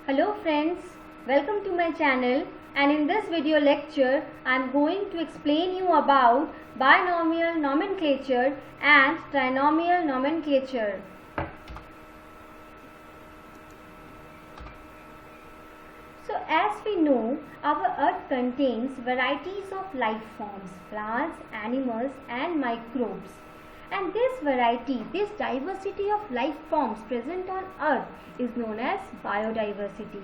Hello friends, welcome to my channel, and in this video lecture I am going to explain you about binomial nomenclature and trinomial nomenclature. So as we know, our earth contains varieties of life forms, plants, animals and microbes. And this variety, this diversity of life forms present on earth is known as biodiversity.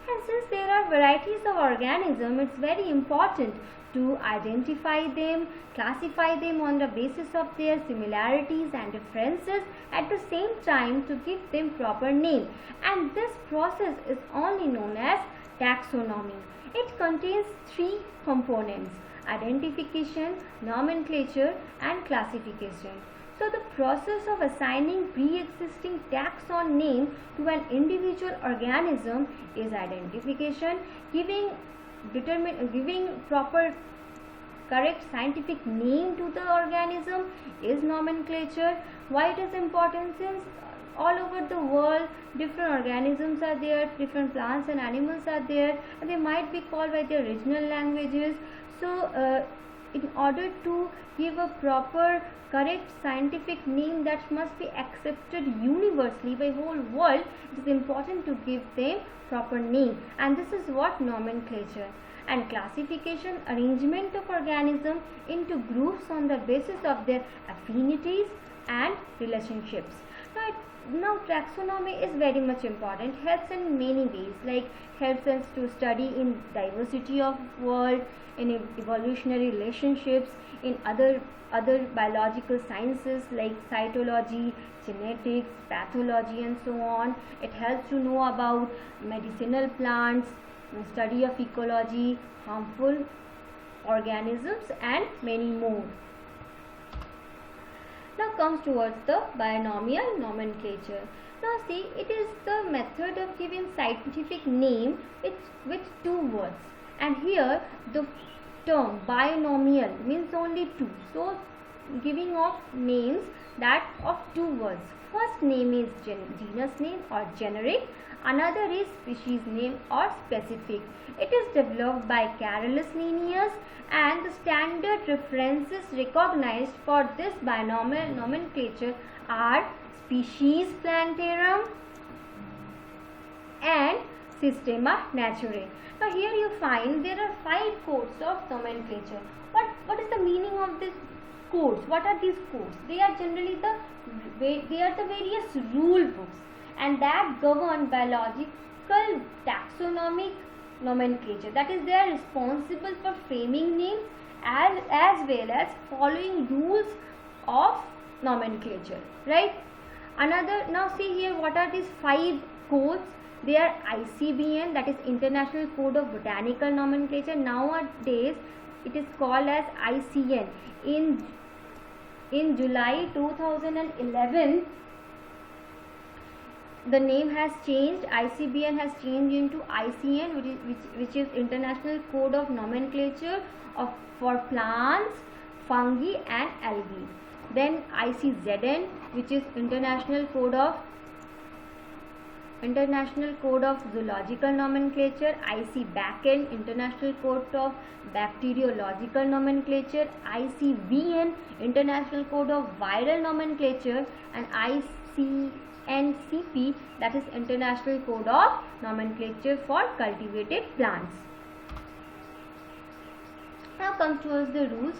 And since there are varieties of organisms, it's very important to identify them, classify them on the basis of their similarities and differences, at the same time to give them proper name. And this process is only known as taxonomy. It contains three components: identification, nomenclature and classification. So the process of assigning pre-existing taxon name to an individual organism is identification. Giving proper correct scientific name to the organism is nomenclature. Why it is important? Since all over the world different organisms are there, different plants and animals are there, and they might be called by their regional languages. So in order to give a proper correct scientific name that must be accepted universally by whole world, it is important to give them proper name, and this is what nomenclature. And classification, arrangement of organism into groups on the basis of their affinities and relationships. Now taxonomy is very much important, helps in many ways, like helps us to study in diversity of world, in evolutionary relationships, in other biological sciences like cytology, genetics, pathology and so on. It helps to know about medicinal plants, study of ecology, harmful organisms and many more. Now comes towards the binomial nomenclature. Now see, it is the method of giving scientific name with two words, and here the term binomial means only two. So giving of names that of two words. First name is genus name or generic, another is species name or specific. It is developed by Carolus Linnaeus, and the standard references recognized for this binomial nomenclature are Species Plantarum and Systema Naturae. Now here you find there are 5 codes of nomenclature. What is the meaning of this codes? What are these codes? They are generally the various rule books, and that govern biological taxonomic nomenclature. That is, they are responsible for framing names as well as following rules of nomenclature, right? Now see here, what are these 5 codes? They are ICBN, that is International Code of Botanical Nomenclature. Nowadays it is called as ICN. In July 2011 the name has changed. ICBN has changed into ICN, which is International Code of Nomenclature for plants, fungi and algae. Then ICZN, which is International Code of Zoological Nomenclature. ICBACN, International Code of Bacteriological Nomenclature. ICVN, International Code of Viral Nomenclature, and ICNCP, that is International Code of Nomenclature for Cultivated Plants. Now comes towards the rules.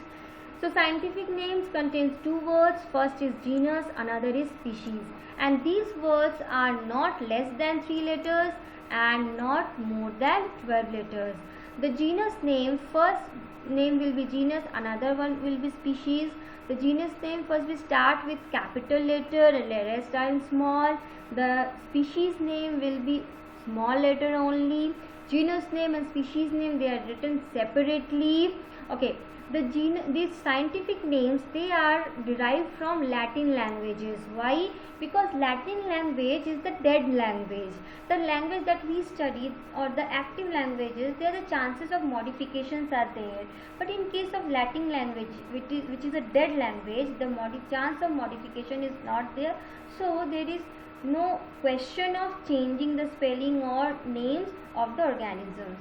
So scientific names contains 2 words. First is genus, another is species, and these words are not less than 3 letters and not more than 12 letters. The genus name, first name will be genus, another one will be species. The genus name first we start with capital letter and the rest are in small. The species name will be small letter only. Genus name and species name, they are written separately. Okay. These scientific names, they are derived from Latin languages. Why? Because Latin language is the dead language. The language that we study, or the active languages, there the chances of modifications are there. But in case of Latin language, which is a dead language, the chance of modification is not there. So there is no question of changing the spelling or names of the organisms.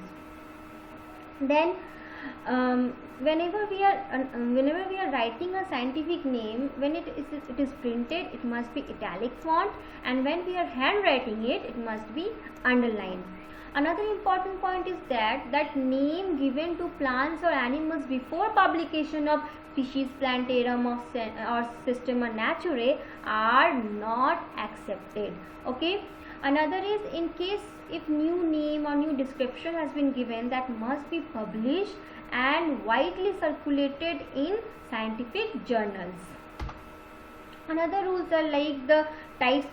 Then whenever we are writing a scientific name, when it is printed, it must be italic font, and when we are handwriting it, it must be underlined. Another important point is that name given to plants or animals before publication of species plantarum or Systema Naturae are not accepted. Okay. Another is, in case if new name or new description has been given, that must be published and widely circulated in scientific journals. Another rules are like the type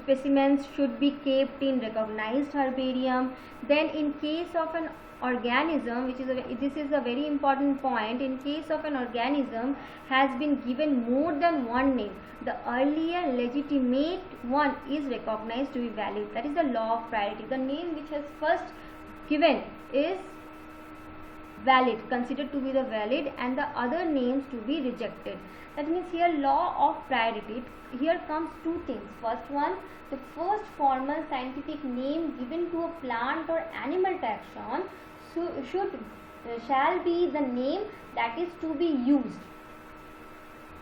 specimens should be kept in recognized herbarium. Then in case of an organism, this is a very important point, in case of an organism has been given more than one name, the earlier legitimate one is recognized to be valid. That is the law of priority. The name which has first given is valid, considered to be the valid, and the other names to be rejected. That means here law of priority. Here comes two things. First one, the first formal scientific name given to a plant or animal taxon shall be the name that is to be used.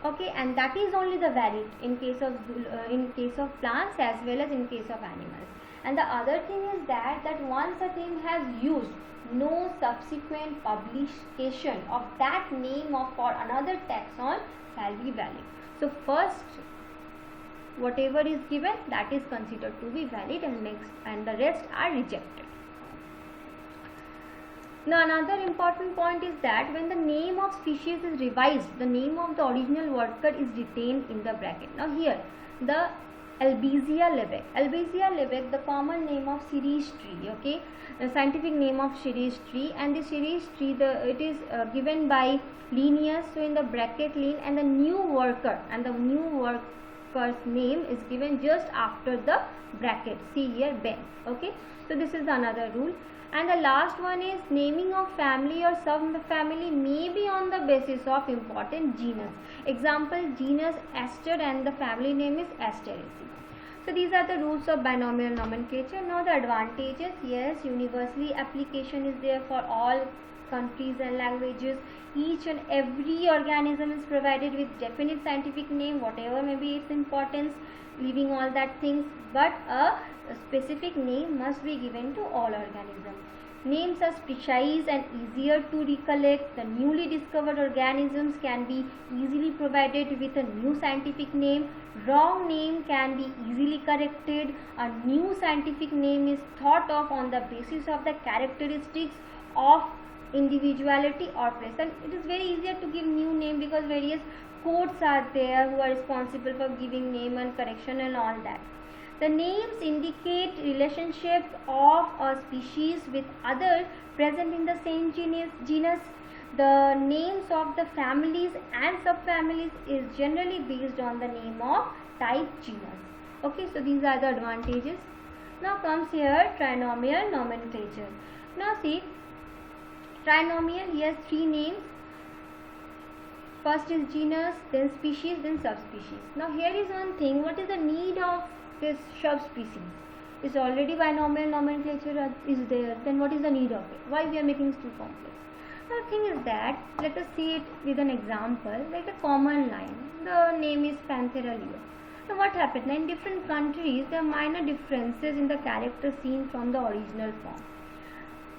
Okay, and that is only the valid in case of plants as well as in case of animals. And the other thing is that once a name has used, no subsequent publication of that name for another taxon shall be valid. So first, whatever is given, that is considered to be valid, and the rest are rejected. Now another important point is that when the name of species is revised, the name of the original worker is retained in the bracket. Now here the Albizia lebec, the common name of cerise tree, okay, the scientific name of cerise tree, and the cerise tree, it is given by Linnaeus, so in the bracket Lin, and the new worker's name is given just after the bracket. See here, Ben. Okay, so this is another rule. And the last one is naming of family or subfamily may be on the basis of important genus. Example, genus Aster and the family name is Asteraceae. So these are the rules of binomial nomenclature. Now the advantages, yes, universally application is there for all countries and languages. Each and every organism is provided with definite scientific name, whatever may be its importance, leaving all that things, but a specific name must be given to all organisms. Names are precise and easier to recollect. The newly discovered organisms can be easily provided with a new scientific name. Wrong name can be easily corrected. A new scientific name is thought of on the basis of the characteristics of individuality or place. And it is very easier to give new name because various codes are there who are responsible for giving name and correction and all that. The names indicate relationship of a species with others present in the same genus. The names of the families and subfamilies is generally based on the name of type genus. Okay, so these are the advantages. Now comes here trinomial nomenclature. Now see, trinomial, he has three names. First is genus, then species, then subspecies. Now here is one thing, what is the need of this subspecies? Is already binomial nomenclature is there, then what is the need of it? Why we are making it too complex? Now the thing is that, let us see it with an example, like a common line. The name is Panthera leo. Now what happened? In different countries, there are minor differences in the character seen from the original form.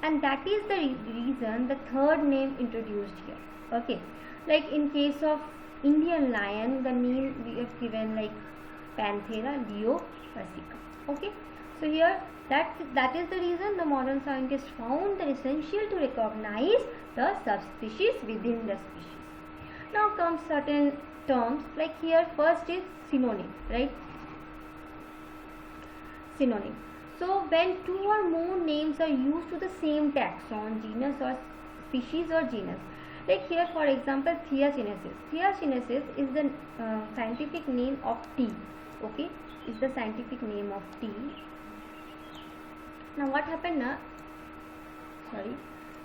And that is the reason the third name introduced here. Okay, like in case of Indian lion, the name we have given like Panthera leo persica. Okay, so here that is the reason the modern scientists found that essential to recognize the subspecies within the species. Now comes certain terms, like here first is synonym, right? Synonym. So when two or more names are used to the same taxon, genus or species or genus, like here for example Theacinensis. Theacinensis is the scientific name of tea. Okay, is the scientific name of tea. Now what happened now?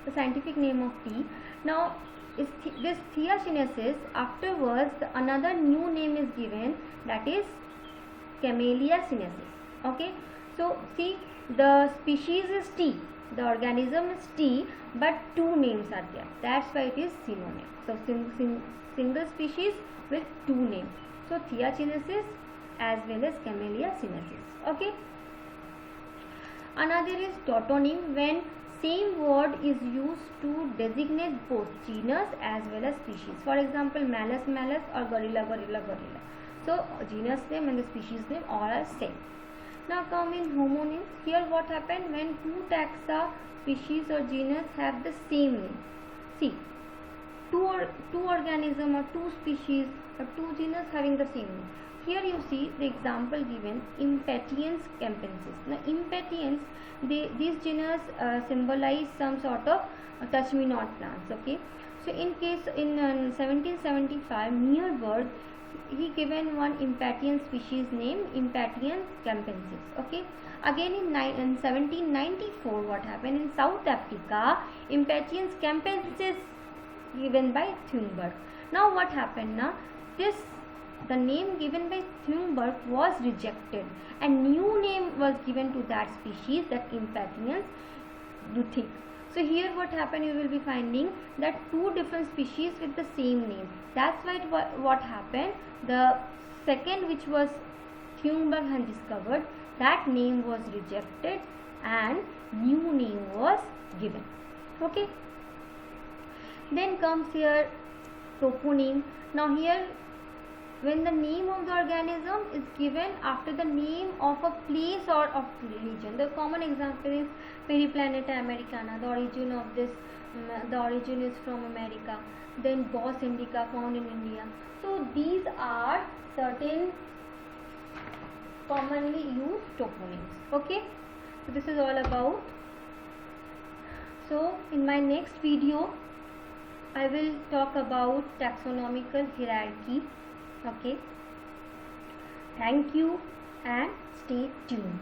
The scientific name of tea. Now is this Theacinensis, afterwards another new name is given, that is Camellia sinensis. Okay, so see, the species is T, the organism is T, but two names are there. That's why it is synonym. So single species with two names. So Thea sinensis as well as Camellia sinensis. Okay. Another is tautonym, when same word is used to designate both genus as well as species. For example, Malus malus or gorilla gorilla gorilla. So genus name and the species name all are same. Now come in homonyms. Here what happened when two taxa, species or genus have the same name. See, two organism or two species or two genus having the same name. Here you see the example given, Impatiens campensis. Now Impatiens, these genus symbolize some sort of touch me not plants. Okay, so in case in 1775 Meyerbeer, he given one Impatiens species name, Impatiens campensis. Okay, again in 1794 what happened in South Africa, Impatiens campensis given by Thunberg. Now what happened now, the name given by Thunberg was rejected and new name was given to that species, that Impatiens luthic. So here what happened, you will be finding that two different species with the same name. That's why what happened, the second which was Thunberg had discovered, that name was rejected and new name was given. Okay. Then comes here toponym. Now here, when the name of the organism is given after the name of a place or of region. The common example is Periplaneta americana. The origin of this, the origin is from America. Then Bos indica, found in India. So these are certain commonly used toponyms. Okay, so this is all about. So in my next video, I will talk about taxonomical hierarchy. Okay, thank you and stay tuned.